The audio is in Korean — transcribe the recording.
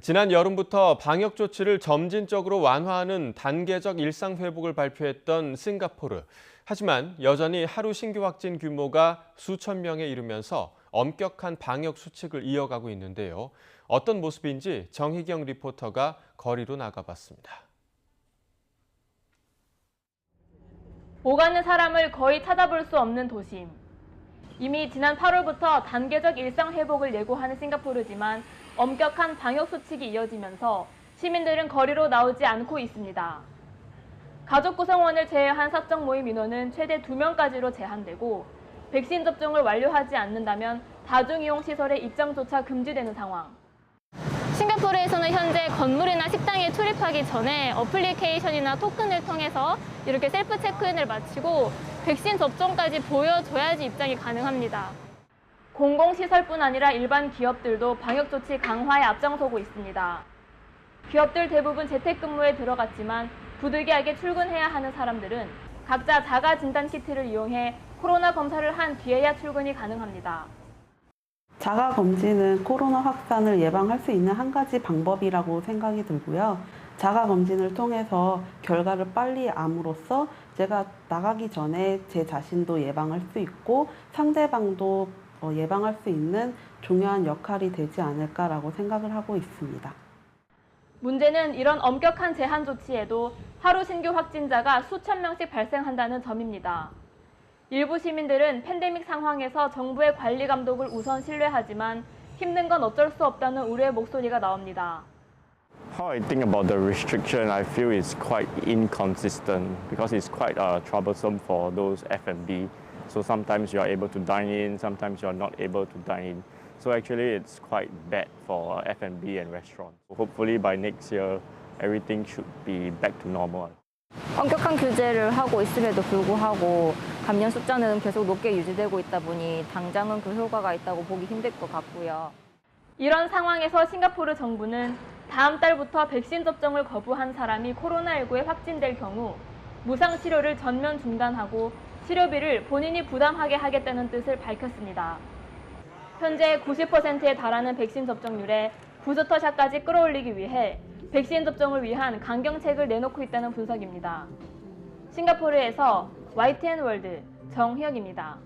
지난 여름부터 방역 조치를 점진적으로 완화하는 단계적 일상 회복을 발표했던 싱가포르. 하지만 여전히 하루 신규 확진 규모가 수천 명에 이르면서 엄격한 방역 수칙을 이어가고 있는데요. 어떤 모습인지 정희경 리포터가 거리로 나가봤습니다. 오가는 사람을 거의 찾아볼 수 없는 도심. 이미 지난 8월부터 단계적 일상 회복을 예고하는 싱가포르지만 엄격한 방역 수칙이 이어지면서 시민들은 거리로 나오지 않고 있습니다. 가족 구성원을 제외한 사적 모임 인원은 최대 2명까지로 제한되고 백신 접종을 완료하지 않는다면 다중이용 시설의 입장조차 금지되는 상황. 싱가포르에서는 현재 건물이나 식당에 출입하기 전에 어플리케이션이나 토큰을 통해서 이렇게 셀프 체크인을 마치고 백신 접종까지 보여줘야지 입장이 가능합니다. 공공시설뿐 아니라 일반 기업들도 방역조치 강화에 앞장서고 있습니다. 기업들 대부분 재택근무에 들어갔지만 부득이하게 출근해야 하는 사람들은 각자 자가 진단 키트를 이용해 코로나 검사를 한 뒤에야 출근이 가능합니다. 자가 검진은 코로나 확산을 예방할 수 있는 한 가지 방법이라고 생각이 들고요. 자가 검진을 통해서 결과를 빨리 암으로써 제가 나가기 전에 제 자신도 예방할 수 있고 상대방도 예방할 수 있는 중요한 역할이 되지 않을까라고 생각을 하고 있습니다. 문제는 이런 엄격한 제한 조치에도 하루 신규 확진자가 수천 명씩 발생한다는 점입니다. 일부 시민들은 팬데믹 상황에서 정부의 관리 감독을 우선 신뢰하지만 힘든 건 어쩔 수 없다는 우려의 목소리가 나옵니다. How I think about the restriction, I feel is quite inconsistent because it's quite troublesome for those F&B. So sometimes you are able to dine in, sometimes you are not able to dine in. So actually it's quite bad for F&B and restaurants. Hopefully by next year, everything should be back to normal. 엄격한 규제를 하고 있음에도 불구하고 감염 숫자는 계속 높게 유지되고 있다 보니 당장은 그 효과가 있다고 보기 힘들 것 같고요. 이런 상황에서 싱가포르 정부는 다음 달부터 백신 접종을 거부한 사람이 코로나19에 확진될 경우 무상 치료를 전면 중단하고 치료비를 본인이 부담하게 하겠다는 뜻을 밝혔습니다. 현재 90%에 달하는 백신 접종률에 부스터샷까지 끌어올리기 위해 백신 접종을 위한 강경책을 내놓고 있다는 분석입니다. 싱가포르에서 YTN 월드 정희혁입니다.